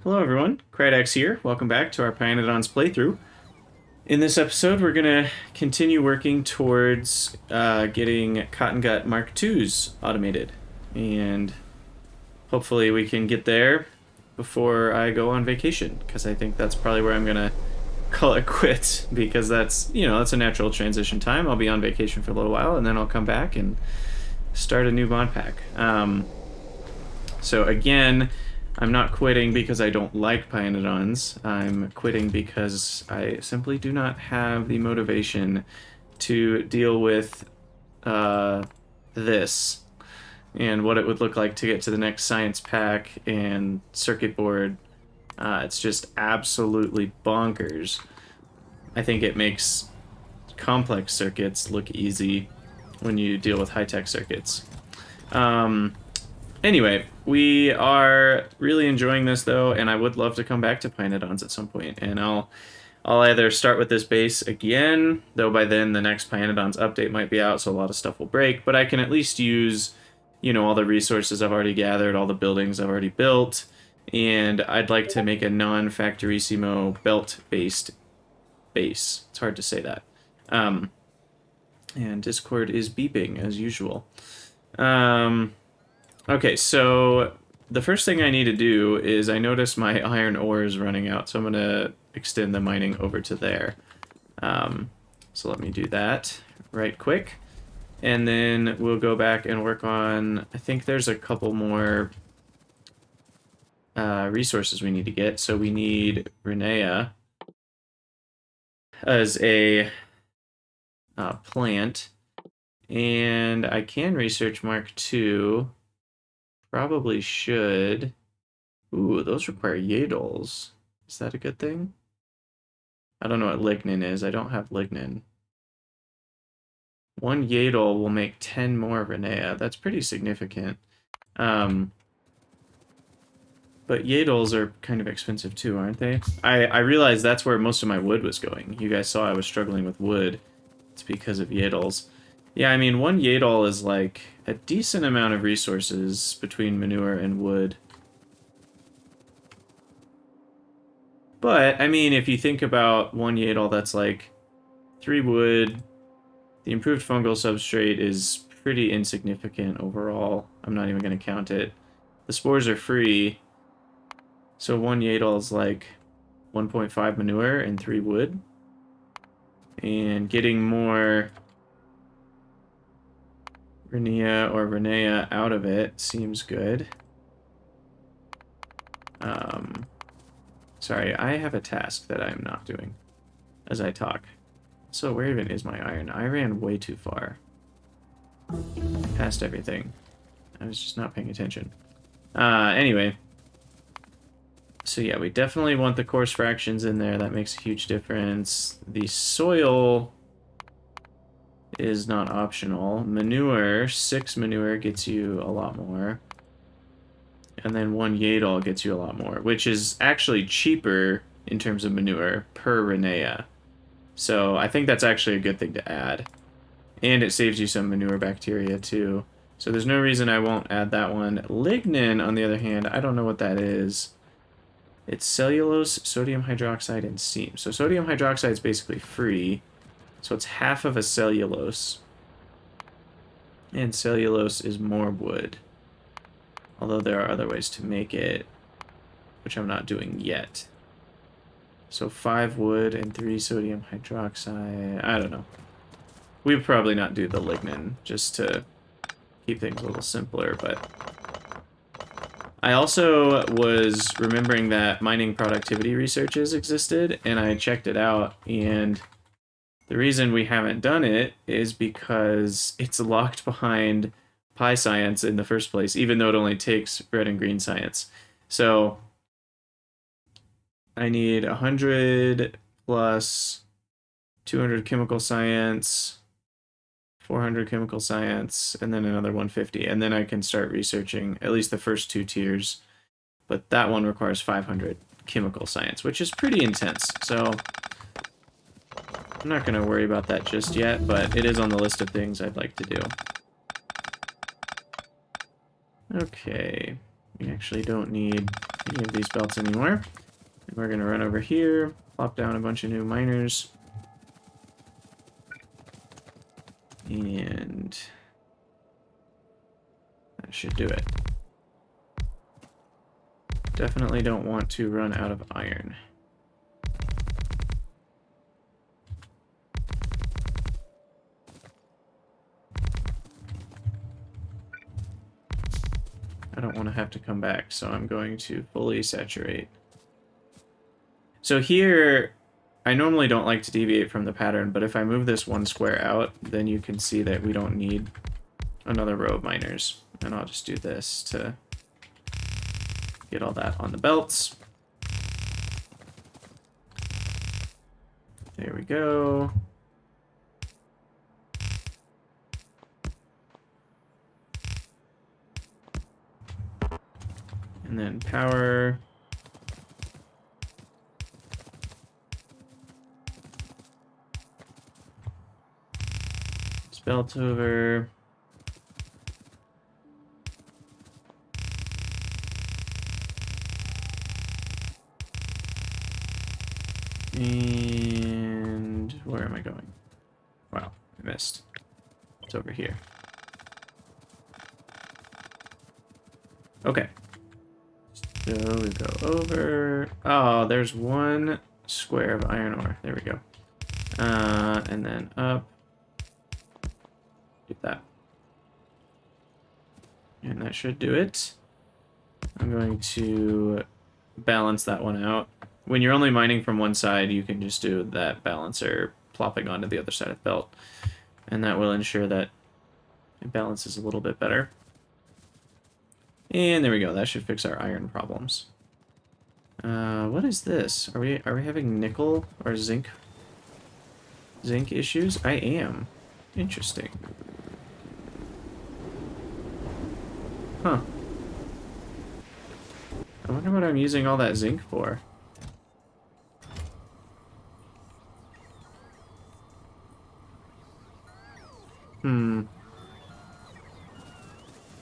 Hello everyone, Krydax here. Welcome back to our Pyanodons playthrough. In this episode, we're going to continue working towards getting Cottongut Mark IIs automated. And hopefully we can get there before I go on vacation, because I think that's probably where I'm going to call it quits, because that's, that's a natural transition time. I'll be on vacation for a little while, and then I'll come back and start a new mod pack. So again, I'm not quitting because I don't like Pyanodons. I'm quitting because I simply do not have the motivation to deal with this and what it would look like to get to the next science pack and circuit board. It's just absolutely bonkers. I think it makes complex circuits look easy when you deal with high-tech circuits. Anyway, we are really enjoying this though, and I would love to come back to Pyanodons at some point, and I'll either start with this base again, though by then the next Pyanodons update might be out, so a lot of stuff will break, but I can at least use, all the resources I've already gathered, all the buildings I've already built, and I'd like to make a non-Factorissimo belt-based base. It's hard to say that. And Discord is beeping, as usual. Okay, so the first thing I need to do is I notice my iron ore is running out, so I'm going to extend the mining over to there. So let me do that right quick. And then we'll go back and work on, I think there's a couple more resources we need to get. So we need rennea as a plant. And I can research Mark II. Probably should. Ooh, those require yadols. Is that a good thing? I don't know what lignin is. I don't have lignin. 1 yadol will make 10 more rennea. That's pretty significant. But yadols are kind of expensive too, aren't they? I realized that's where most of my wood was going. You guys saw I was struggling with wood. It's because of yadols. Yeah, I mean, 1 yadol is like a decent amount of resources between manure and wood. But, I mean, if you think about 1 yadol, that's like 3 wood. The improved fungal substrate is pretty insignificant overall. I'm not even going to count it. The spores are free. So 1 yadol is like 1.5 manure and 3 wood. And getting more rennea out of it seems good. Sorry, I have a task that I'm not doing as I talk. So where even is my iron? I ran way too far. Past everything. I was just not paying attention. Anyway. So yeah, we definitely want the coarse fractions in there. That makes a huge difference. The soil is not optional. Manure, 6 manure gets you a lot more. And then 1 yadol gets you a lot more, which is actually cheaper in terms of manure per rennea. So I think that's actually a good thing to add. And it saves you some manure bacteria too. So there's no reason I won't add that one. Lignin, on the other hand, I don't know what that is. It's cellulose, sodium hydroxide, and seam. So sodium hydroxide is basically free. So it's half of a cellulose. And cellulose is more wood. Although there are other ways to make it, which I'm not doing yet. So 5 wood and 3 sodium hydroxide. I don't know. We'd probably not do the lignin, just to keep things a little simpler, but I also was remembering that mining productivity researches existed, and I checked it out, and the reason we haven't done it is because it's locked behind Pi Science in the first place, even though it only takes red and green science. So I need 100 plus 200 chemical science, 400 chemical science, and then another 150. And then I can start researching at least the first 2 tiers. But that one requires 500 chemical science, which is pretty intense. So I'm not going to worry about that just yet, but it is on the list of things I'd like to do. Okay, we actually don't need any of these belts anymore. And we're going to run over here, plop down a bunch of new miners. And that should do it. Definitely don't want to run out of iron. I don't want to have to come back, so I'm going to fully saturate. So here, I normally don't like to deviate from the pattern, but if I move this one square out, then you can see that we don't need another row of miners. And I'll just do this to get all that on the belts. There we go. And then power. Belt over. And where am I going? Wow, I missed. It's over here. Okay. So we go over. Oh, there's one square of iron ore. There we go. And then up. Get that. And that should do it. I'm going to balance that one out. When you're only mining from one side, you can just do that balancer plopping onto the other side of the belt. And that will ensure that it balances a little bit better. And there we go. That should fix our iron problems. What is this? Are we having nickel or zinc issues? I am. Interesting. Huh. I wonder what I'm using all that zinc for.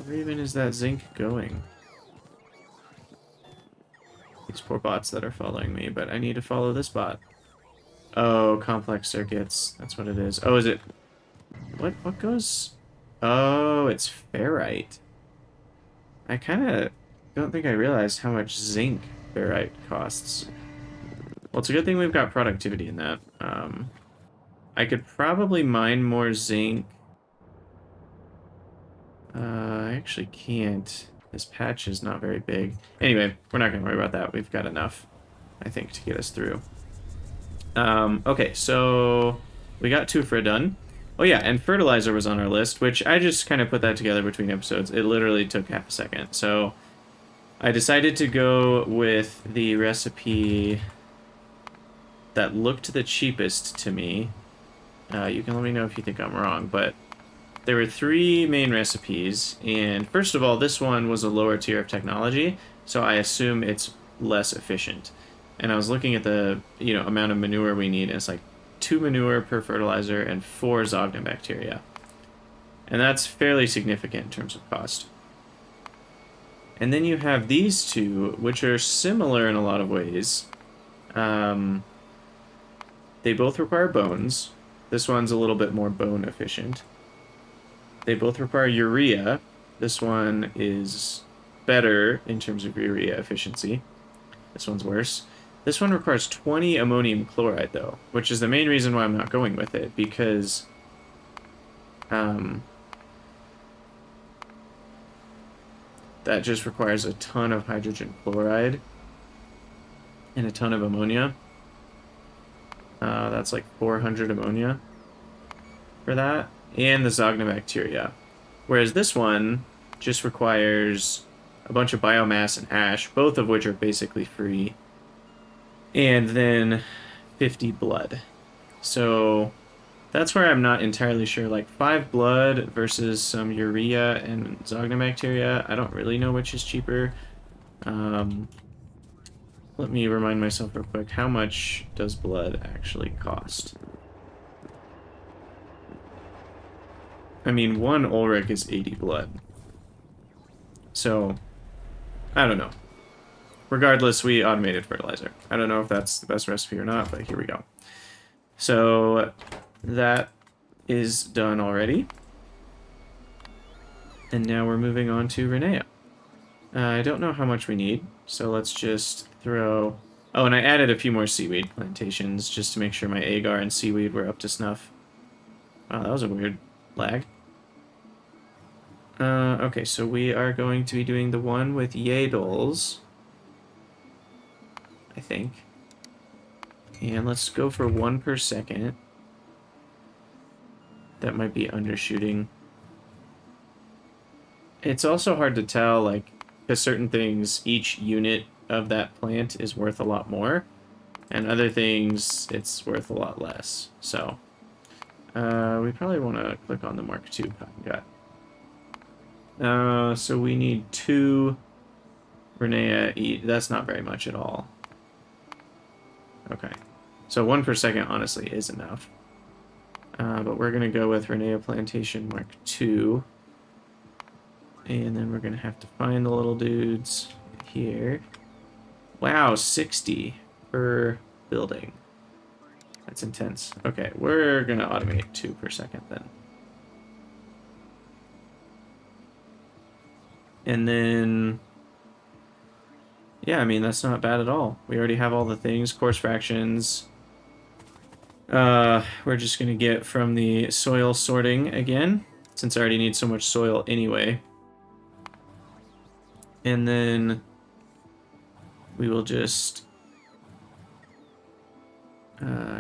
Where even is that zinc going? These poor bots that are following me, but I need to follow this bot. Oh, complex circuits. That's what it is. Oh, is it... What goes... Oh, it's ferrite. I kind of don't think I realized how much zinc ferrite costs. Well, it's a good thing we've got productivity in that. I could probably mine more zinc. I actually can't. This patch is not very big. Anyway, we're not going to worry about that. We've got enough, I think, to get us through. Okay, so we got 2 for done. Oh yeah, and fertilizer was on our list, which I just kind of put that together between episodes. It literally took half a second. So I decided to go with the recipe that looked the cheapest to me. You can let me know if you think I'm wrong, but there were 3 main recipes, and first of all, this one was a lower tier of technology, so I assume it's less efficient. And I was looking at the amount of manure we need, and it's like 2 manure per fertilizer and 4 Xenobacteria. And that's fairly significant in terms of cost. And then you have these 2, which are similar in a lot of ways. They both require bones. This one's a little bit more bone efficient. They both require urea. This one is better in terms of urea efficiency. This one's worse. This one requires 20 ammonium chloride, though, which is the main reason why I'm not going with it, because that just requires a ton of hydrogen chloride and a ton of ammonia. That's like 400 ammonia for that, and the Xenobacteria. Whereas this one just requires a bunch of biomass and ash, both of which are basically free, and then 50 blood. So that's where I'm not entirely sure. Like 5 blood versus some urea and Xenobacteria. I don't really know which is cheaper. Let me remind myself real quick. How much does blood actually cost? I mean, 1 Ulrich is 80 blood. So, I don't know. regardless, we automated fertilizer. I don't know if that's the best recipe or not, but here we go. So that is done already. And now we're moving on to rennea. I don't know how much we need, so let's just throw... Oh, and I added a few more seaweed plantations just to make sure my agar and seaweed were up to snuff. Wow, that was a weird lag. Okay, so we are going to be doing the one with Yadles, I think. And let's go for 1 per second. That might be undershooting. It's also hard to tell, like, because certain things, each unit of that plant is worth a lot more, and other things, it's worth a lot less. So, we probably want to click on the Mark II cotton gut. So we need 2 rennea. That's not very much at all. Okay. So 1 per second, honestly, is enough. But we're going to go with rennea plantation Mark II. And then we're going to have to find the little dudes here. Wow, 60 per building. That's intense. Okay, we're going to automate 2 per second then. And then... yeah, I mean, that's not bad at all. We already have all the things. Coarse fractions. We're just going to get from the soil sorting again, since I already need so much soil anyway. And then we will just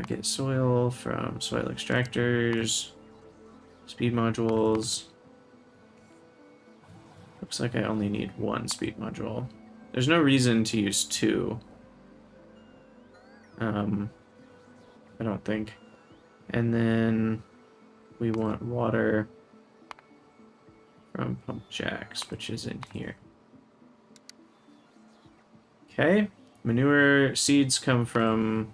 get soil from soil extractors, speed modules. Looks like I only need 1 speed module. There's no reason to use 2. I don't think. And then we want water from pump jacks, which is in here. Okay, manure seeds come from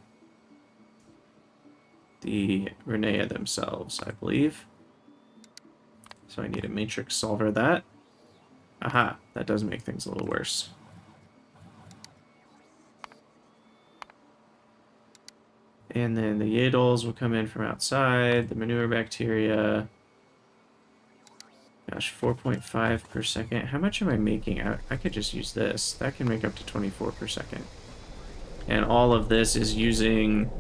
the rennea themselves, I believe. So I need a matrix solver that. Aha, that does make things a little worse. And then the Yadles will come in from outside, the manure bacteria. Gosh, 4.5 per second. How much am I making? I could just use this. That can make up to 24 per second. And all of this is using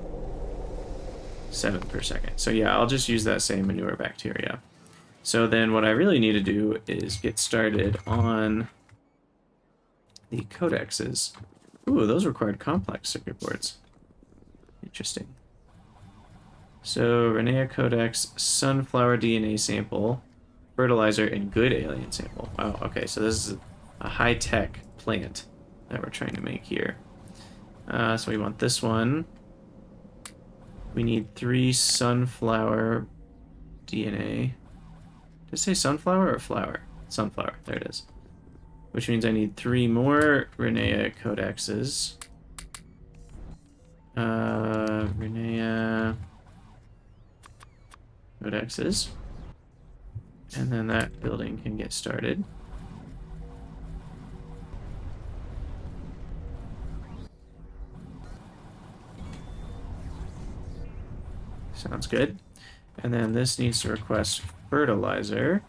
7 per second. So yeah, I'll just use that same manure bacteria. So then what I really need to do is get started on the codexes. Ooh, those required complex circuit boards. Interesting. So rennea codex, sunflower DNA sample, fertilizer, and good alien sample. Wow, okay, so this is a high-tech plant that we're trying to make here. So we want this one. We need 3 sunflower DNA. Did it say sunflower or flower? Sunflower, there it is. Which means I need 3 more rennea codexes. Rennea codexes. And then that building can get started. Sounds good. And then this needs to request fertilizer.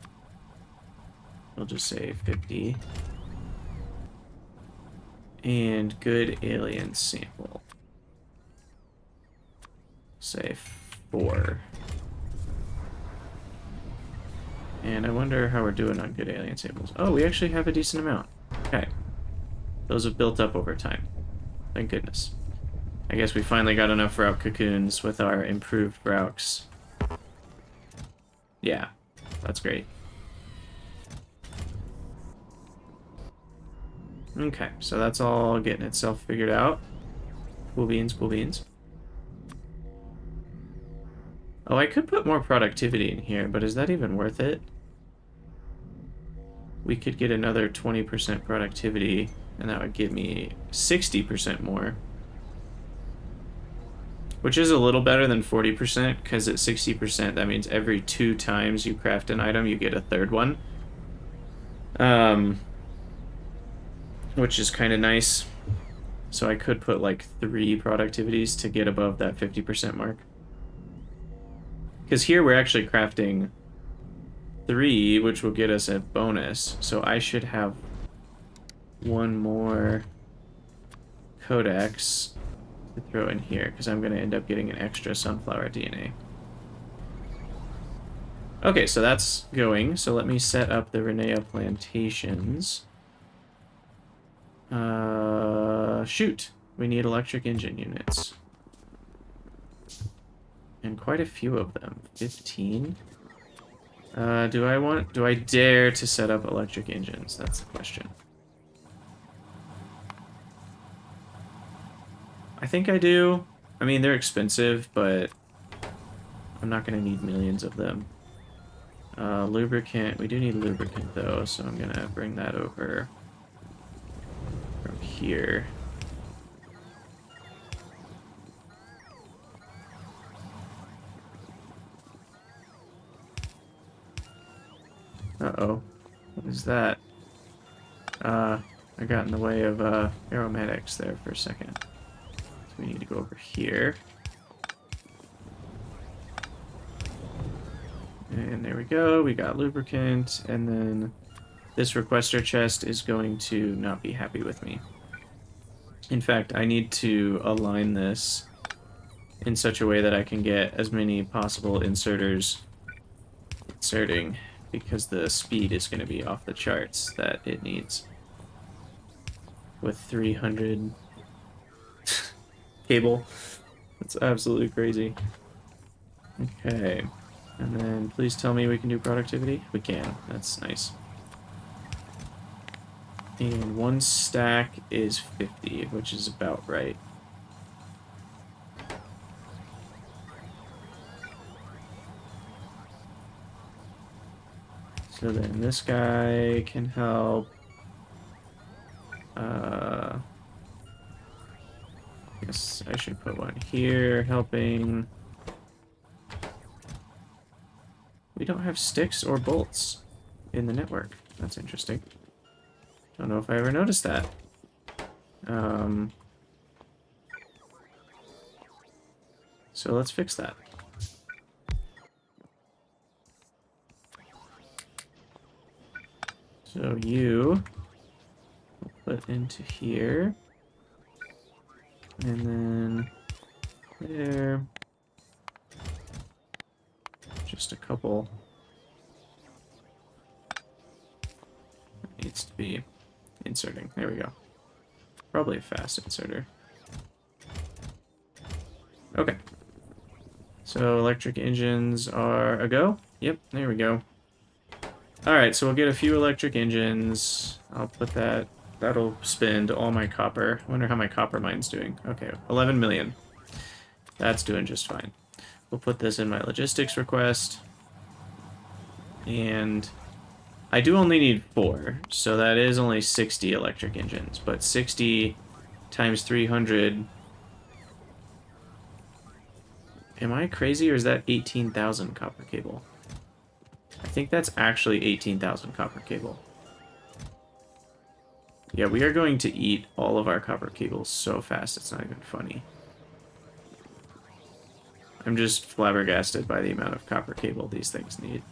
We'll just say 50. And good alien sample. Say 4. And I wonder how we're doing on good alien samples. Oh, we actually have a decent amount. Okay. Those have built up over time. Thank goodness. I guess we finally got enough Vrouk cocoons with our improved Vrouks. Yeah, that's great. Okay, so that's all getting itself figured out. Cool beans, cool beans. Oh, I could put more productivity in here, but is that even worth it? We could get another 20% productivity, and that would give me 60% more. Which is a little better than 40%, because at 60%, that means every 2 times you craft an item, you get a 3rd one. Which is kind of nice. So I could put like 3 productivities to get above that 50% mark. Because here we're actually crafting 3, which will get us a bonus. So I should have 1 more codex to throw in here, because I'm going to end up getting an extra sunflower DNA. Okay, so that's going. So let me set up the rennea plantations. Shoot. We need electric engine units. And quite a few of them. 15. Do I dare to set up electric engines? That's the question. I think I do. I mean, they're expensive, but I'm not going to need millions of them. Lubricant. We do need lubricant, though, so I'm going to bring that over from here. Uh-oh. What is that? I got in the way of aromatics there for a second. So we need to go over here. And there we go. We got lubricant. And then this requester chest is going to not be happy with me. In fact, I need to align this in such a way that I can get as many possible inserters inserting, because the speed is going to be off the charts that it needs. With 300 cable. That's absolutely crazy. Okay. And then please tell me we can do productivity. We can. That's nice. And 1 stack is 50, which is about right. So then this guy can help. I guess I should put 1 here, helping. We don't have sticks or bolts in the network. That's interesting. Don't know if I ever noticed that. So let's fix that. So you put into here, and then there. Just a couple. It needs to be inserting. There we go. Probably a fast inserter. Okay. So electric engines are a go. Yep, there we go. Alright, so we'll get a few electric engines. I'll put that. That'll spend all my copper. I wonder how my copper mine's doing. Okay, 11 million. That's doing just fine. We'll put this in my logistics request. And I do only need 4, so that is only 60 electric engines. But 60 times 300... Am I crazy, or is that 18,000 copper cable? I think that's actually 18,000 copper cable. Yeah, we are going to eat all of our copper cables so fast it's not even funny. I'm just flabbergasted by the amount of copper cable these things need.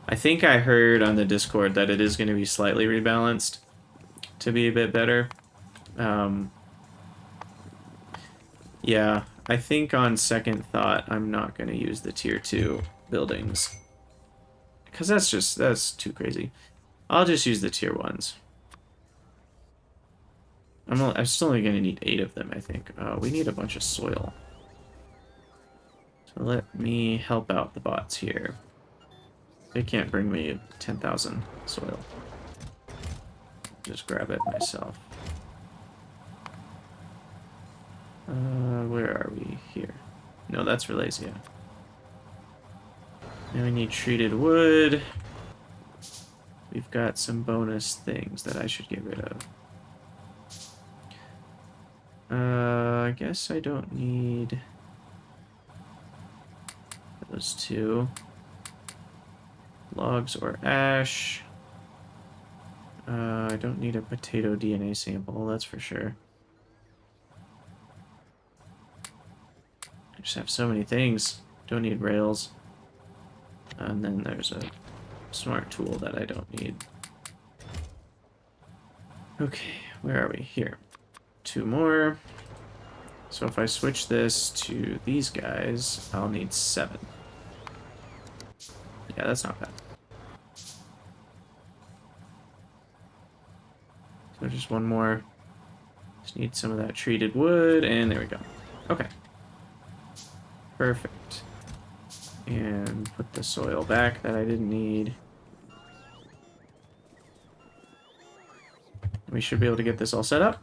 I think I heard on the Discord that it is going to be slightly rebalanced to be a bit better. Yeah, I think on second thought, I'm not going to use the tier 2 buildings. Because that's too crazy. I'll just use the tier 1s. I'm still only going to need 8 of them, I think. We need a bunch of soil. So let me help out the bots here. They can't bring me 10,000 soil. Just grab it myself. Where are we? Here. No, for Lasia. Now we need treated wood. We've got some bonus things that I should get rid of. I guess I don't need those 2. Logs or ash. I don't need a potato DNA sample, that's for sure. I just have so many things. Don't need rails. And then there's a smart tool that I don't need. Okay, where are we? Here. 2 more. So if I switch this to these guys, I'll need 7. Yeah, that's not bad. So just 1 more. Just need some of that treated wood, and there we go. Okay. Perfect. And put the soil back that I didn't need. We should be able to get this all set up.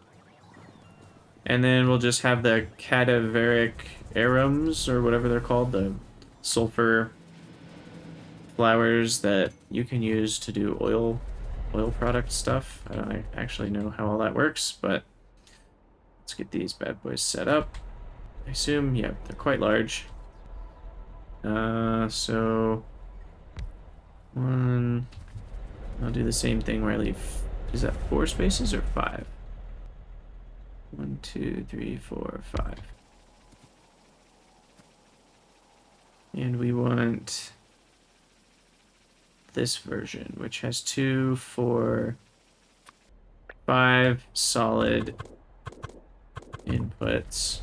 And then we'll just have the cadaveric arums, or whatever they're called, the sulfur flowers that you can use to do oil product stuff. I don't actually know how all that works, but let's get these bad boys set up. I assume, yeah, they're quite large. So 1, I'll do the same thing where I leave, is that 4 spaces or 5? 1, 2, 3, 4, 5. And we want this version, which has 2, 4, 5 solid inputs.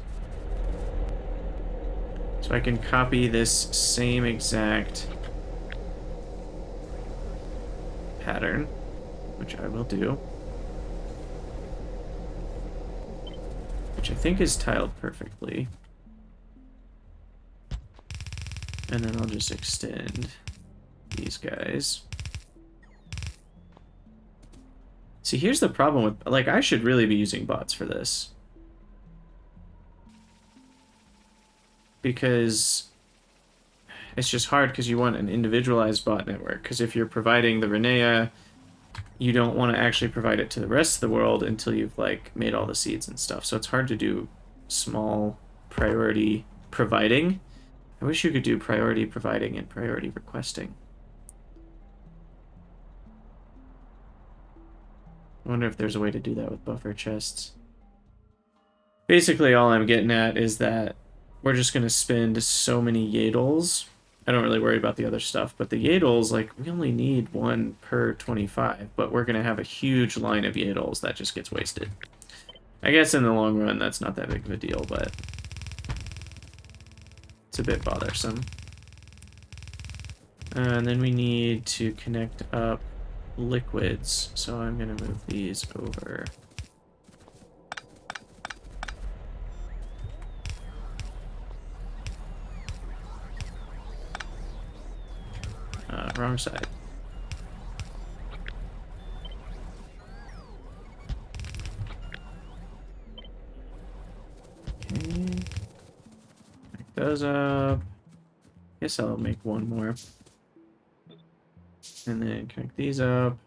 So I can copy this same exact pattern, which I will do. Which I think is tiled perfectly. And then I'll just extend these guys. See, here's the problem with, like, I should really be using bots for this. Because it's just hard because you want an individualized bot network. Because if you're providing the rennea, you don't want to actually provide it to the rest of the world until you've, like, made all the seeds and stuff. So it's hard to do small priority providing. I wish you could do priority providing and priority requesting. I wonder if there's a way to do that with buffer chests. Basically, all I'm getting at is that we're just going to spend so many Yadels. I don't really worry about the other stuff, but the Yadels, like, we only need 1 per 25, but we're going to have a huge line of Yadels that just gets wasted. I guess in the long run, that's not that big of a deal, but it's a bit bothersome. And then we need to connect up liquids, so I'm going to move these over. Wrong side. Okay. Connect those up. Guess I'll make 1 more. And then connect these up.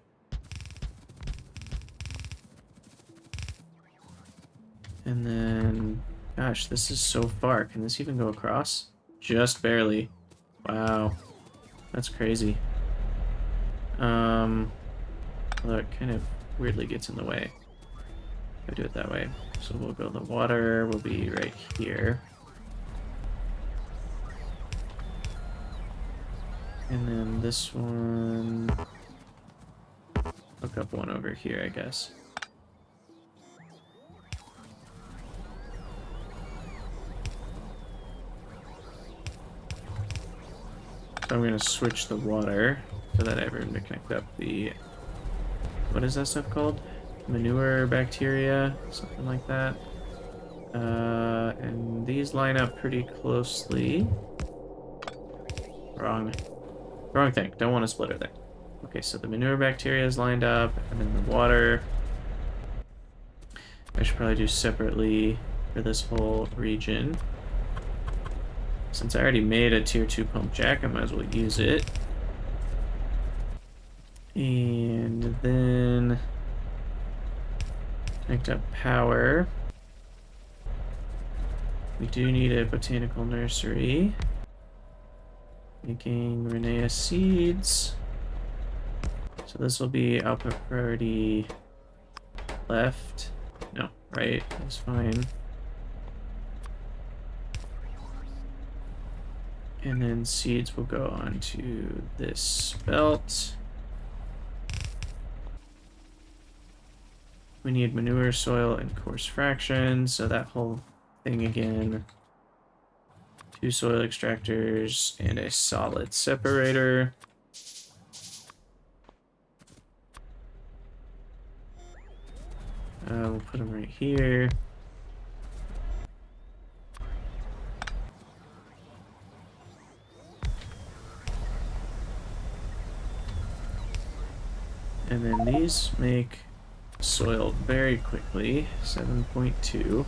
And then, gosh, this is so far. Can this even go across? Just barely. Wow. That's crazy. Although it kind of weirdly gets in the way. If I do it that way. So we'll go, the water will be right here. And then this one, hook up one over here, I guess. So I'm going to switch the water so that I have room to connect up the, what is that stuff called? Manure bacteria, something like that. And these line up pretty closely. Wrong thing. Don't want a splitter there. Okay, so the manure bacteria is lined up, and then the water I should probably do separately for this whole region. Since I already made a tier 2 pump jack, I might as well use it. And then connect up power. We do need a botanical nursery. Making rennea seeds. So this will be output priority left. No, right is fine. And then seeds will go onto this belt. We need manure, soil, and coarse fractions. So that whole thing again. 2 soil extractors and a solid separator. We'll put them right here. And then these make soil very quickly, 7.2.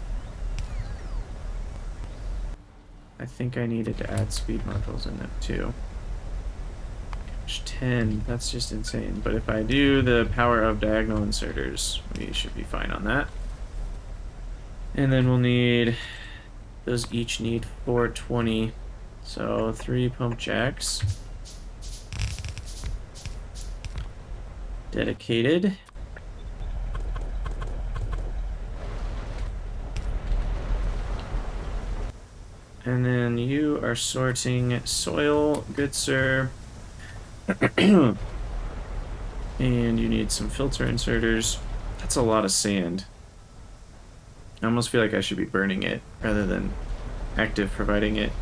I think I needed to add speed modules in them too. Gosh, 10, that's just insane. But if I do the power of diagonal inserters, we should be fine on that. And then we'll need, those each need 420. So 3 pump jacks. Dedicated. And then you are sorting soil, good sir. And you need some filter inserters. That's a lot of sand. I almost feel like I should be burning it rather than active providing it.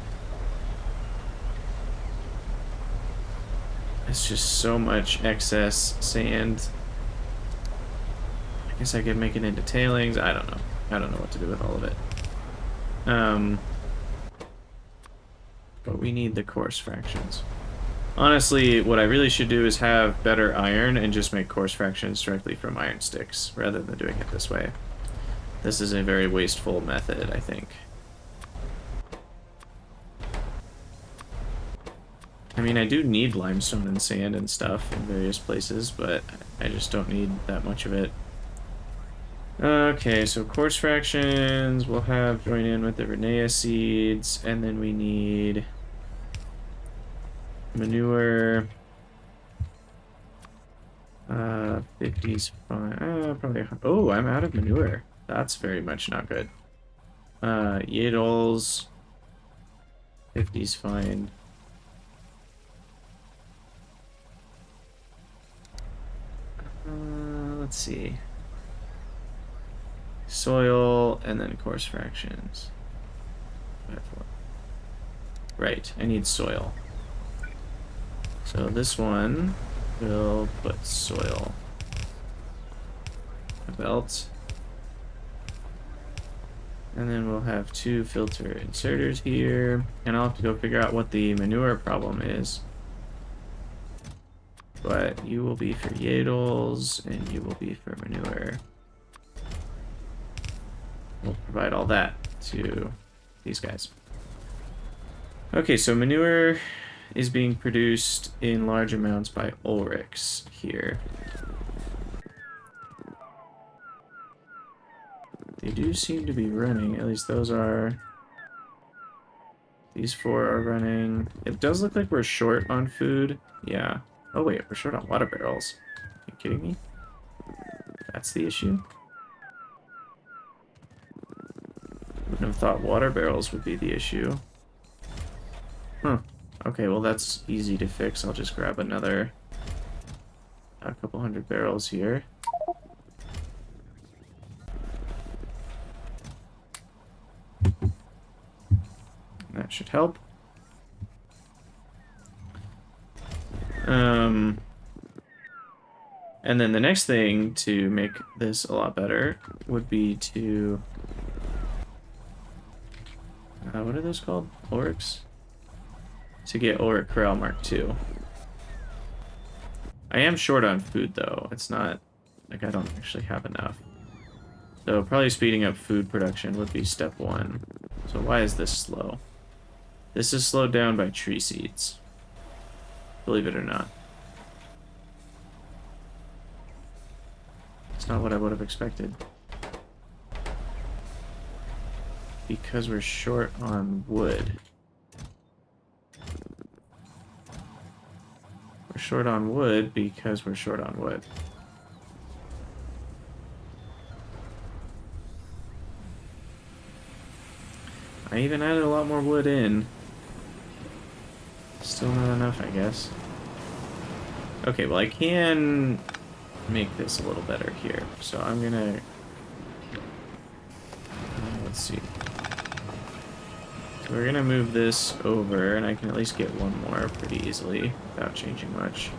It's just so much excess sand. I guess I could make it into tailings. I don't know. I don't know what to do with all of it. But we need the coarse fractions. Honestly, what I really should do is have better iron and just make coarse fractions directly from iron sticks, rather than doing it this way. This is a very wasteful method, I think. I mean, I do need limestone and sand and stuff in various places, but I just don't need that much of it. Okay, so coarse fractions we'll have join in with the rennea seeds, and then we need manure. 50's fine. Probably. Oh, I'm out of manure. That's very much not good. Yadles. 50's fine. Let's see. Soil and then coarse fractions. Right, I need soil. So this one will put soil. A belt. And then we'll have 2 filter inserters here. And I'll have to go figure out what the manure problem is. But you will be for yadles, and you will be for manure. We'll provide all that to these guys. Okay, so manure is being produced in large amounts by Ulrichs here. They do seem to be running, at least those are. These 4 are running. It does look like we're short on food. Yeah. Oh wait, we're short on water barrels. Are you kidding me? That's the issue? Wouldn't have thought water barrels would be the issue. Huh. Okay, well that's easy to fix. I'll just grab a couple hundred barrels here. That should help. And then the next thing to make this a lot better would be to... what are those called? Ulrichs? To get Ulrich Corral Mark II. I am short on food, though. It's not... like, I don't actually have enough. So probably speeding up food production would be step 1. So why is this slow? This is slowed down by tree seeds. Believe it or not. It's not what I would have expected. Because we're short on wood. We're short on wood because we're short on wood. I even added a lot more wood in. Still not enough, I guess. Okay, well I can make this a little better here. So I'm gonna... let's see. So we're gonna move this over, and I can at least get one more pretty easily without changing much.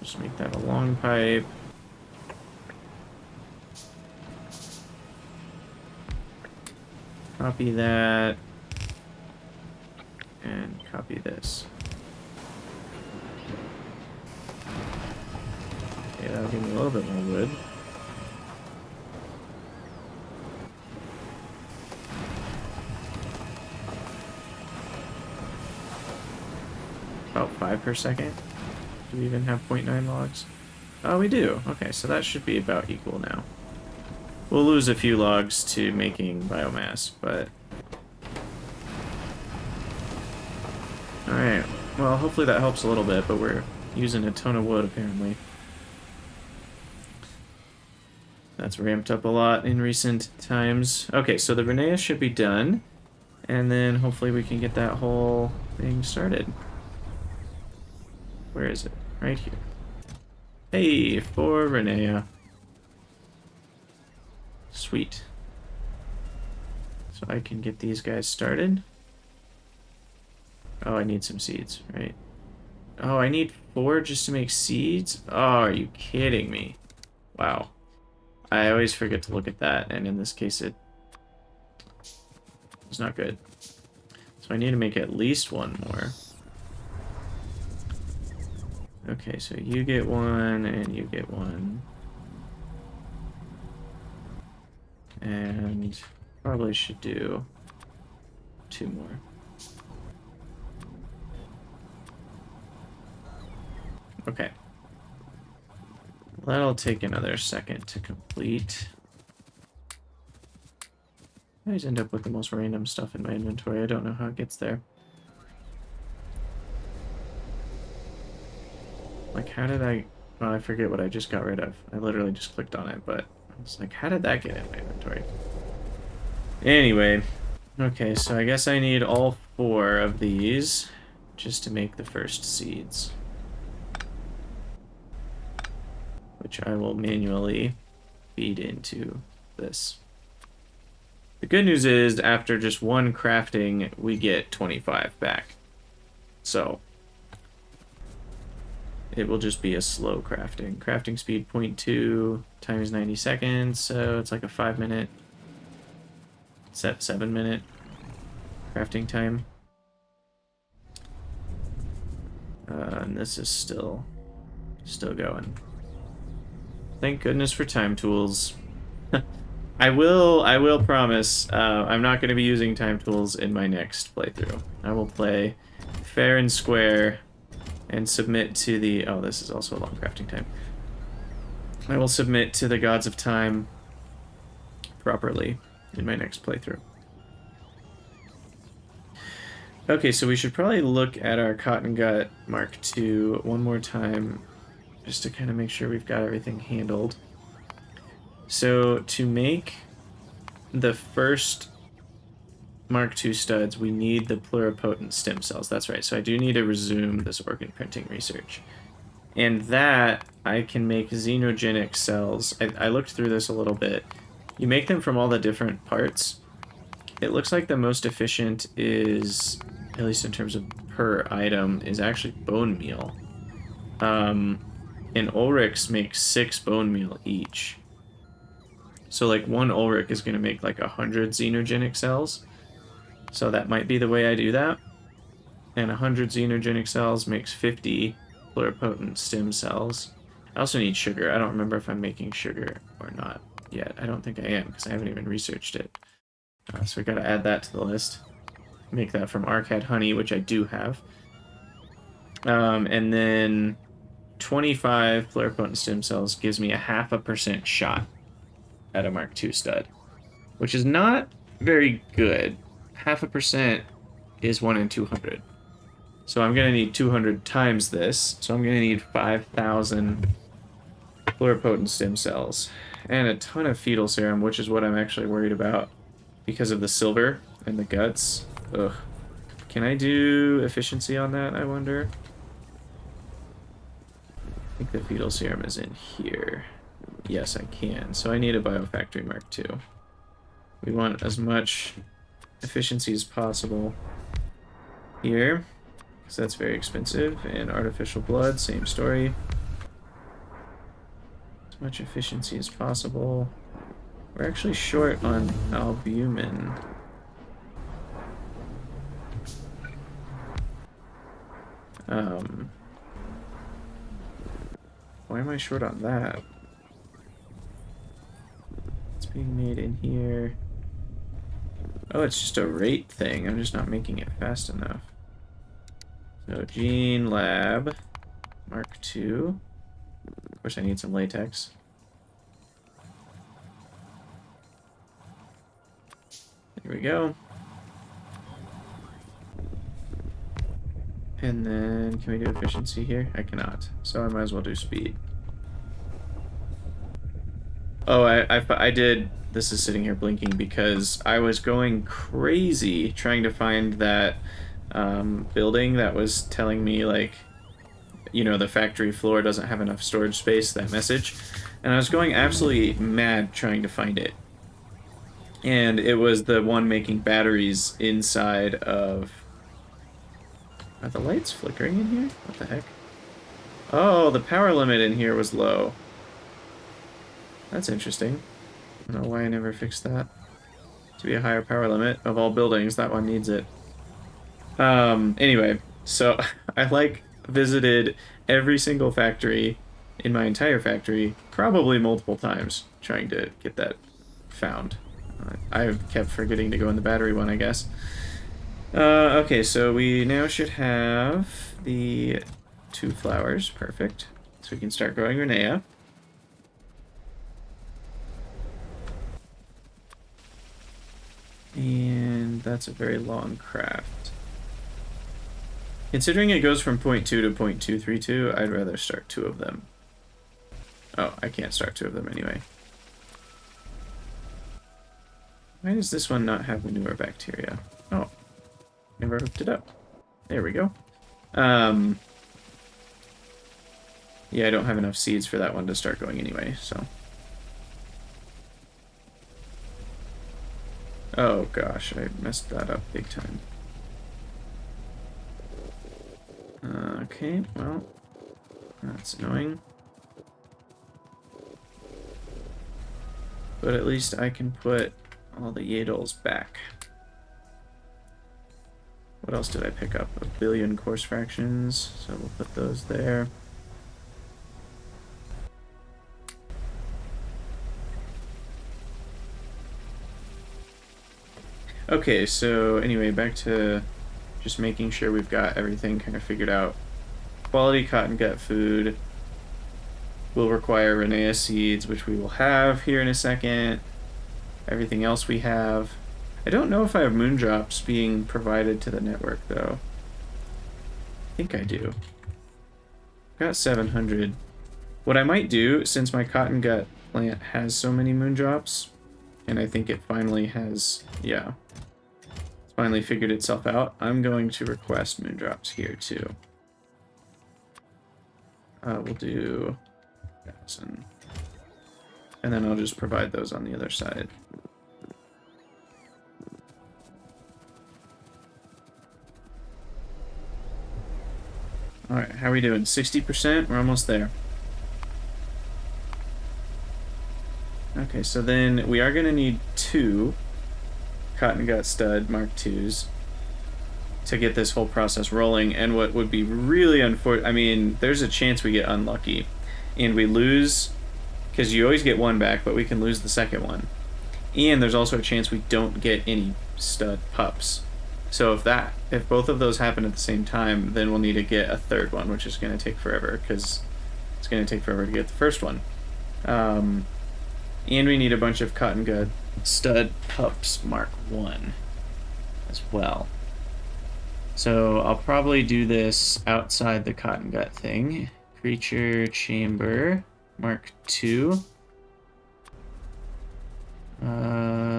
Just make that a long pipe. Copy that. And copy this. Okay, that'll give me a little bit more wood. About 5 per second. Do we even have 0.9 logs? Oh, we do. Okay, so that should be about equal now. We'll lose a few logs to making biomass, but... Alright, well, hopefully that helps a little bit, but we're using a ton of wood, apparently. That's ramped up a lot in recent times. Okay, so the rennea should be done, and then hopefully we can get that whole thing started. Where is it? Right here. Hey, for rennea. Sweet. So I can get these guys started. Oh, I need some seeds, right? Oh, I need 4 just to make seeds? Oh, are you kidding me? Wow. I always forget to look at that, and in this case it's not good. So I need to make at least 1 more. Okay, so you get 1, and you get 1. And probably should do 2 more. Okay. That'll take another second to complete. I always end up with the most random stuff in my inventory. I don't know how it gets there. Like, how did I... Well, I forget what I just got rid of. I literally just clicked on it, but I was like, how did that get in my inventory? Anyway. Okay, so I guess I need all 4 of these just to make the first seeds. Which I will manually feed into this. The good news is, after just 1 crafting, we get 25 back. So, it will just be a slow crafting. Crafting speed 0.2 times 90 seconds, so it's like a 5-minute, 7-minute crafting time. And this is still going. Thank goodness for time tools. I will promise I'm not going to be using time tools in my next playthrough. I will play fair and square and submit to the... Oh, this is also a long crafting time. I will submit to the gods of time properly in my next playthrough. Okay, so we should probably look at our Cotton Gut Mark II one more time, just to kind of make sure we've got everything handled. So to make the first Mark II studs, we need the pluripotent stem cells. That's right. So I do need to resume this organ printing research. And that, I can make xenogenic cells. I looked through this a little bit. You make them from all the different parts. It looks like the most efficient is, at least in terms of per item, is actually bone meal. And Ulrichs makes 6 bone meal each. So like 1 Ulrich is going to make like 100 xenogenic cells. So that might be the way I do that. And 100 xenogenic cells makes 50 pluripotent stem cells. I also need sugar. I don't remember if I'm making sugar or not yet. I don't think I am, because I haven't even researched it. So we got to add that to the list. Make that from Arcad honey, which I do have. And then 25 pluripotent stem cells gives me a 0.5% shot at a Mark II stud, which is not very good. 0.5% is 1 in 200. So I'm going to need 200 times this. So I'm going to need 5,000 pluripotent stem cells. And a ton of fetal serum, which is what I'm actually worried about because of the silver and the guts. Ugh. Can I do efficiency on that, I wonder? I think the fetal serum is in here. Yes, I can. So I need a Biofactory Mark II. We want as much efficiency as possible here, because that's very expensive. And artificial blood, same story. As much efficiency as possible. We're actually short on albumin. Why am I short on that? It's being made in here. Oh, it's just a rate thing. I'm just not making it fast enough. So, Gene Lab Mark II. Of course, I need some latex. There we go. And then, can we do efficiency here? I cannot. So I might as well do speed. Oh, I did. This is sitting here blinking because I was going crazy trying to find that building that was telling me, like, you know, the factory floor doesn't have enough storage space, that message. And I was going absolutely mad trying to find it. And it was the one making batteries inside of... Are the lights flickering in here? What the heck? Oh, the power limit in here was low. That's interesting. I don't know why I never fixed that. To be a higher power limit of all buildings, that one needs it. Anyway, so I visited every single factory in my entire factory, probably multiple times, trying to get that found. I kept forgetting to go in the battery one, I guess. Okay, so we now should have the 2 flowers. Perfect. So we can start growing rennea. And that's a very long craft. Considering it goes from 0.2 to 0.232, I'd rather start 2 of them. Oh, I can't start 2 of them anyway. Why does this one not have manure bacteria? Oh. Never hooked it up. There we go. Yeah, I don't have enough seeds for that one to start going anyway, so. Oh gosh, I messed that up big time. Okay, well, that's annoying. But at least I can put all the Yadles back. What else did I pick up? A billion course fractions, so we'll put those there. Okay, so anyway, back to just making sure we've got everything kind of figured out. Quality cotton gut food will require rennea seeds, which we will have here in a second. Everything else we have. I don't know if I have moondrops being provided to the network, though. I think I do. I've got 700. What I might do, since my cotton gut plant has so many moondrops, and I think it finally has, yeah, it's finally figured itself out, I'm going to request moondrops here, too. We'll do 1,000. And then I'll just provide those on the other side. Alright, how are we doing? 60%? We're almost there. Okay, so then we are going to need 2 cotton gut stud Mark IIs to get this whole process rolling. And what would be really unfortunate, I mean, there's a chance we get unlucky and we lose, because you always get one back, but we can lose the second one. And there's also a chance we don't get any stud pups. So if both of those happen at the same time, then we'll need to get a third one, which is going to take forever, because it's going to take forever to get the first one. And we need a bunch of cotton gut stud pups Mark 1 as well. So I'll probably do this outside the cotton gut thing. Creature chamber, Mark II.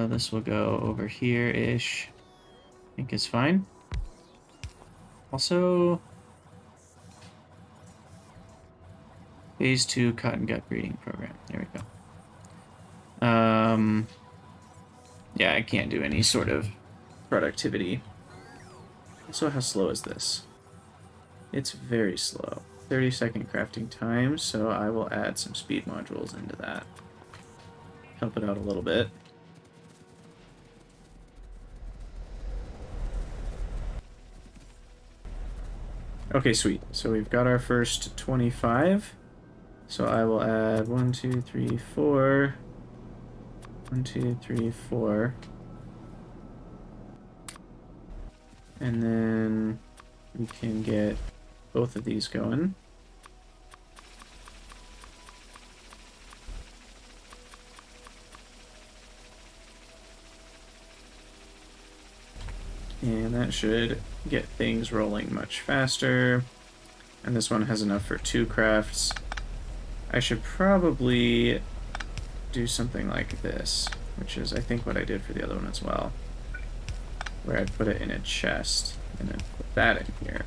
This will go over here-ish. I think it's fine. Also, Phase 2 cotton gut breeding program. There we go. Yeah, I can't do any sort of productivity. Also, how slow is this? It's very slow. 30-second crafting time, so I will add some speed modules into that. Help it out a little bit. Okay, sweet. So we've got our first 25. So I will add 1, 2, 3, 4. 1, 2, 3, 4. And then we can get both of these going. And that should get things rolling much faster. And this one has enough for 2 crafts. I should probably do something like this, which is I think what I did for the other one as well, where I'd put it in a chest and then put that in here.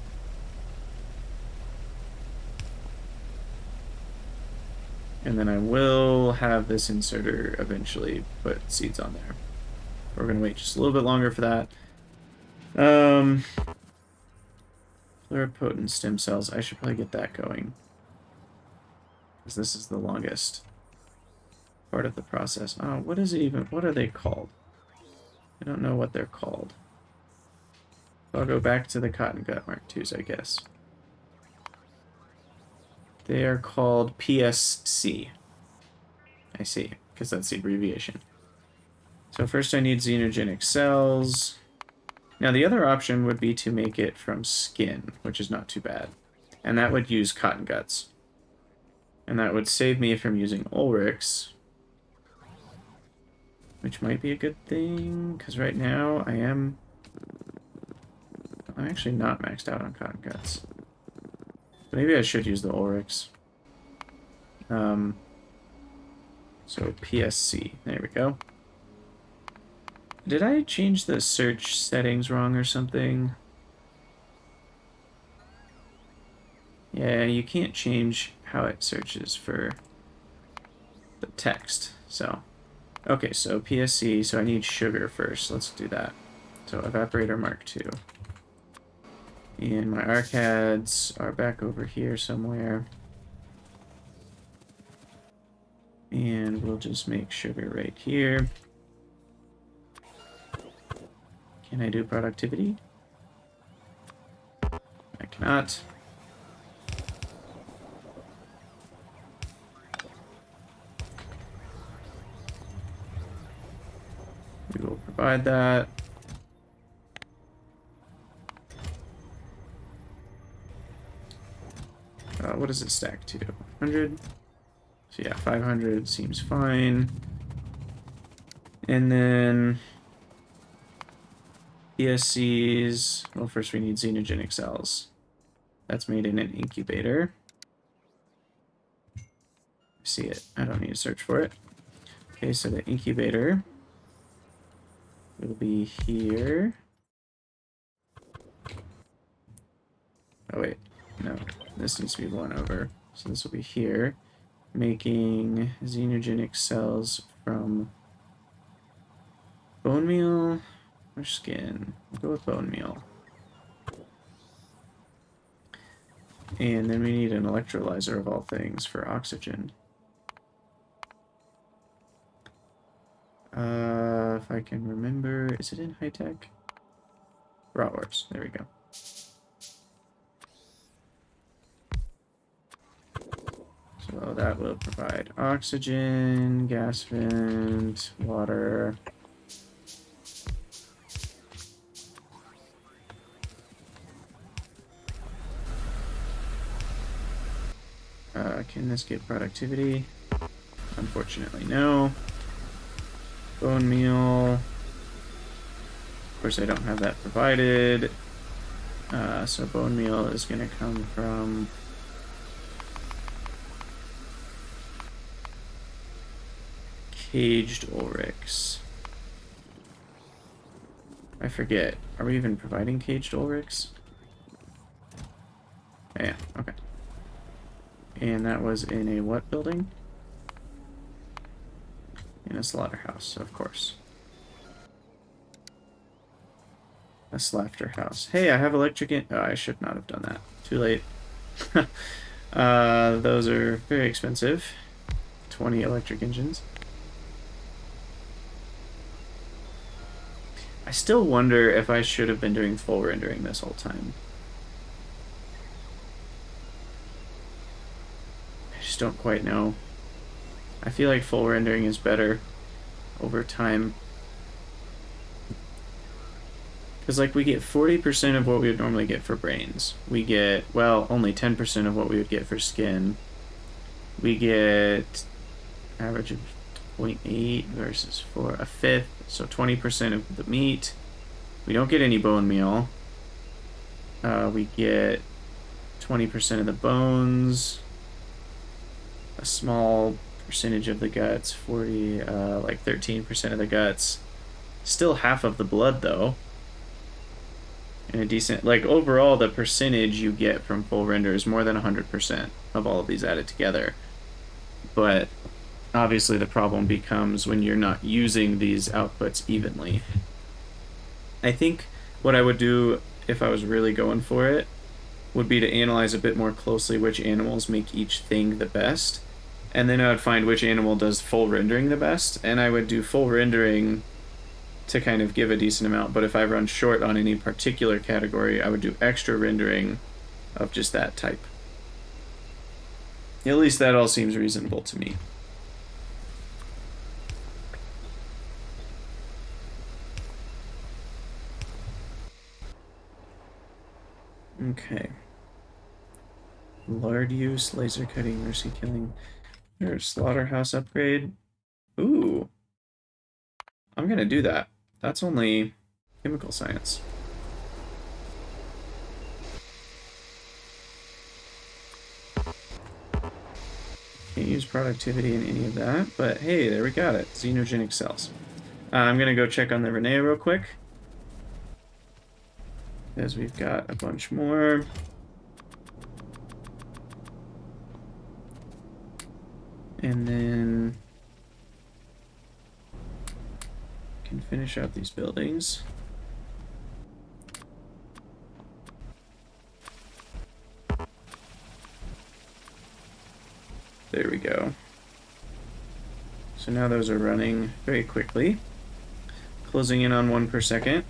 And then I will have this inserter eventually put seeds on there. We're going to wait just a little bit longer for that. Pluripotent stem cells, I should probably get that going, because this is the longest part of the process. Oh, what is it even? What are they called? I don't know what they're called. I'll go back to the cotton gut Mark IIs, I guess. They are called PSC. I see, because that's the abbreviation. So first I need xenogenic cells. Now the other option would be to make it from skin, which is not too bad. And that would use cotton guts. And that would save me from using Ulrichs, which might be a good thing, because right now I'm actually not maxed out on cotton guts. But maybe I should use the Ulrichs. So PSC, there we go. Did I change the search settings wrong or something? Yeah, you can't change how it searches for the text. So, okay, so PSC, so I need sugar first. Let's do that. So evaporator Mark II. And my arcads are back over here somewhere. And we'll just make sugar right here. Can I do productivity? I cannot. We will provide that. What does it stack to? 100? So yeah, 500 seems fine. And then PSCs, well, first we need xenogenic cells. That's made in an incubator. I see it. I don't need to search for it. Okay, so the incubator will be here. Oh, wait. No, this needs to be one over. So this will be here, making xenogenic cells from bone meal or skin. We'll go with bone meal. And then we need an electrolyzer of all things for oxygen. If I can remember, is it in HighTech? Bratwurst, there we go. So that will provide oxygen, gas vent, water. Can this get productivity? Unfortunately, no. Bone meal. Of course, I don't have that provided. So bone meal is going to come from caged Ulrichs. I forget. Are we even providing caged Ulrichs? Yeah, okay. And that was in a what building? In a slaughterhouse, of course. A slaughterhouse. Hey, I have electric in— oh, I should not have done that. Too late. Those are very expensive. 20 electric engines. I still wonder if I should have been doing full rendering this whole time. I just don't quite know. I feel like full rendering is better over time. Because, like, we get 40% of what we would normally get for brains. We get, well, only 10% of what we would get for skin. We get average of 0.8 versus 4, a fifth, so 20% of the meat. We don't get any bone meal. We get 20% of the bones, a small percentage of the guts, 40, like 13% of the guts. Still half of the blood, though. And a decent, like, overall, the percentage you get from full render is more than 100% of all of these added together. But obviously the problem becomes when you're not using these outputs evenly. I think what I would do if I was really going for it would be to analyze a bit more closely which animals make each thing the best. And then I would find which animal does full rendering the best, and I would do full rendering to kind of give a decent amount, but if I run short on any particular category, I would do extra rendering of just that type. At least that all seems reasonable to me. Okay. Lard use, laser cutting, mercy killing. There's slaughterhouse upgrade. Ooh. I'm gonna do that. That's only chemical science. Can't use productivity in any of that, but hey, there we got it. Xenogenic cells. I'm gonna go check on the rennea real quick, because we've got a bunch more. And then can finish out these buildings. There we go. So now those are running very quickly, closing in on 1 per second.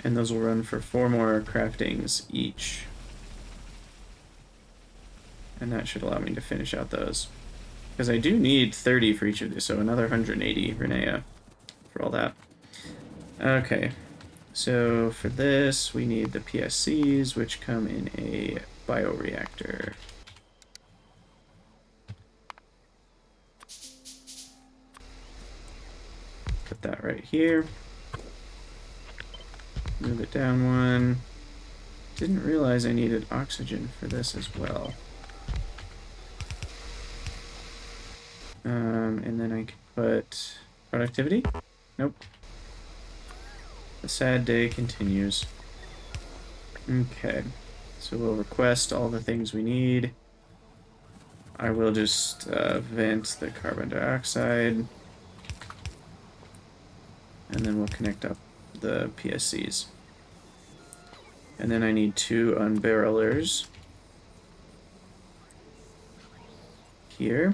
And those will run for 4 more craftings each. And that should allow me to finish out those. Because I do need 30 for each of these, so another 180 rennea for all that. Okay, so for this, we need the PSCs, which come in a bioreactor. Put that right here. Move it down 1. Didn't realize I needed oxygen for this as well. And then I could put productivity. Nope. The sad day continues. Okay, so we'll request all the things we need. I will just vent the carbon dioxide. And then we'll connect up the PSCs. And then I need 2 unbarrelers here.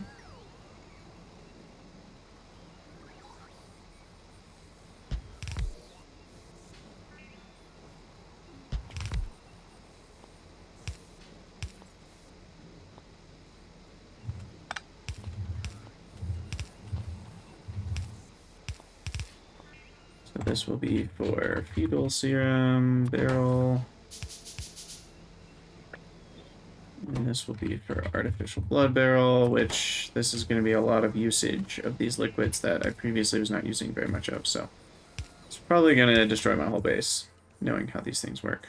So this will be for fetal serum barrel. And this will be for artificial blood barrel, which this is going to be a lot of usage of these liquids that I previously was not using very much of, so it's probably going to destroy my whole base, knowing how these things work.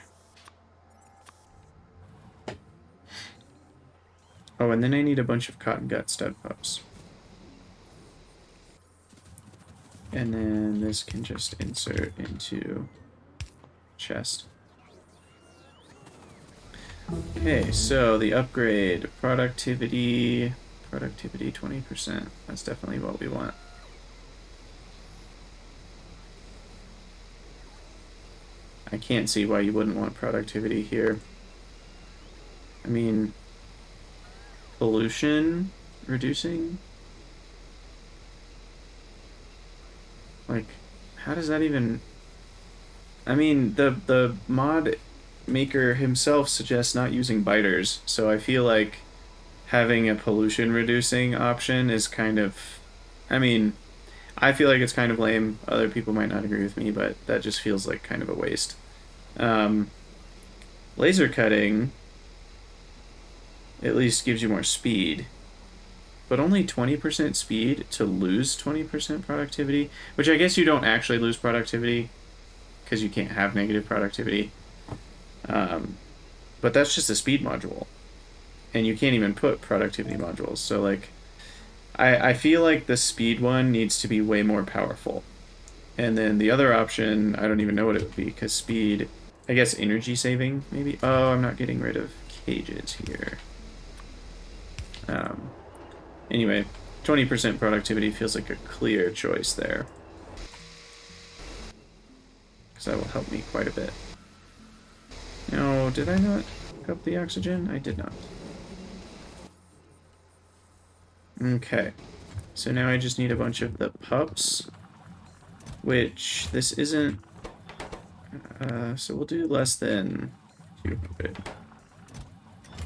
Oh, and then I need a bunch of cotton gut stud pups. And then this can just insert into chest. Okay, so the upgrade, productivity 20%. That's definitely what we want. I can't see why you wouldn't want productivity here. I mean, pollution reducing? Like, how does that even... I mean, the mod maker himself suggests not using biters, so I feel like having a pollution reducing option is kind of... I mean, I feel like it's kind of lame. Other people might not agree with me, but that just feels like kind of a waste. Laser cutting at least gives you more speed, but only 20% speed to lose 20% productivity, which I guess you don't actually lose productivity because you can't have negative productivity. But that's just a speed module, and you can't even put productivity modules. So like, I feel like the speed one needs to be way more powerful. And then the other option, I don't even know what it would be, because speed, I guess energy saving, maybe? Oh, I'm not getting rid of cages here. Anyway, 20% productivity feels like a clear choice there. Because that will help me quite a bit. No, did I not hook up the oxygen? I did not. Okay. So now I just need a bunch of the pups. Which, this isn't... so we'll do less than 200.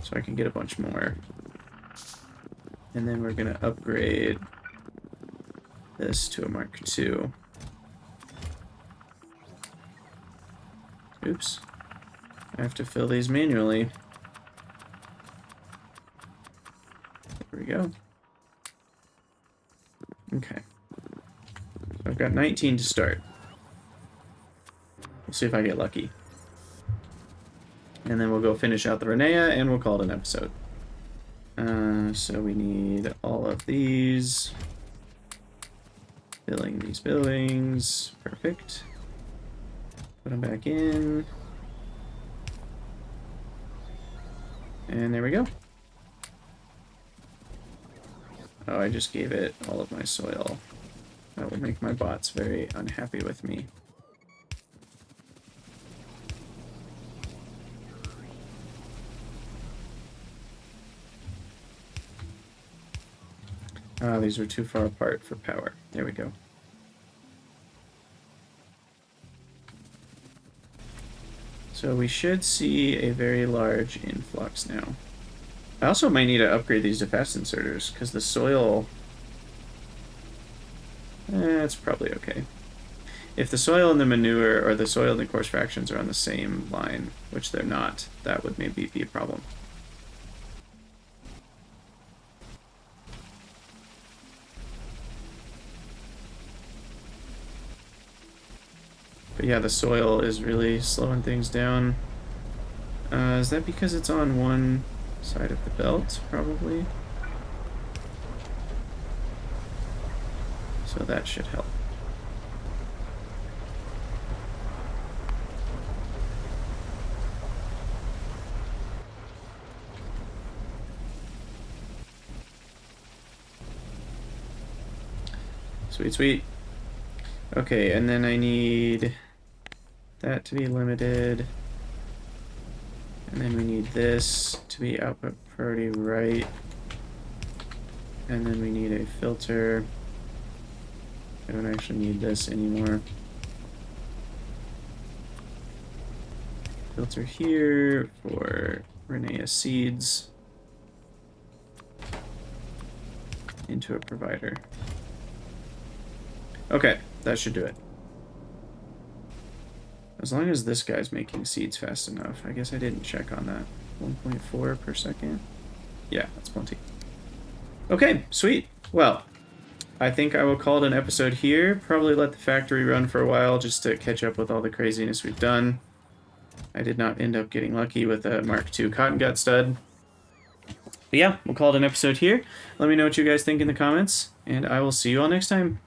So I can get a bunch more. And then we're going to upgrade this to a Mark II. Oops. I have to fill these manually. There we go. Okay. So I've got 19 to start. We'll see if I get lucky. And then we'll go finish out the rennea, and we'll call it an episode. So we need all of these. Filling these buildings. Perfect. Put them back in. And there we go. Oh, I just gave it all of my soil. That will make my bots very unhappy with me. Ah, these are too far apart for power. There we go. So we should see a very large influx now. I also might need to upgrade these to fast inserters, because the soil... it's probably okay. If the soil and the manure, or the soil and the coarse fractions are on the same line, which they're not, that would maybe be a problem. But yeah, the soil is really slowing things down. Is that because it's on one side of the belt? Probably. So that should help. Sweet, sweet. Okay, and then I need that to be limited. And then we need this to be output priority right. And then we need a filter. I don't actually need this anymore. Filter here for rennea seeds into a provider. Okay, that should do it. As long as this guy's making seeds fast enough. I guess I didn't check on that. 1.4 per second. Yeah, that's plenty. Okay, sweet. Well, I think I will call it an episode here. Probably let the factory run for a while just to catch up with all the craziness we've done. I did not end up getting lucky with a Mark II cotton gut stud. But yeah, we'll call it an episode here. Let me know what you guys think in the comments, and I will see you all next time.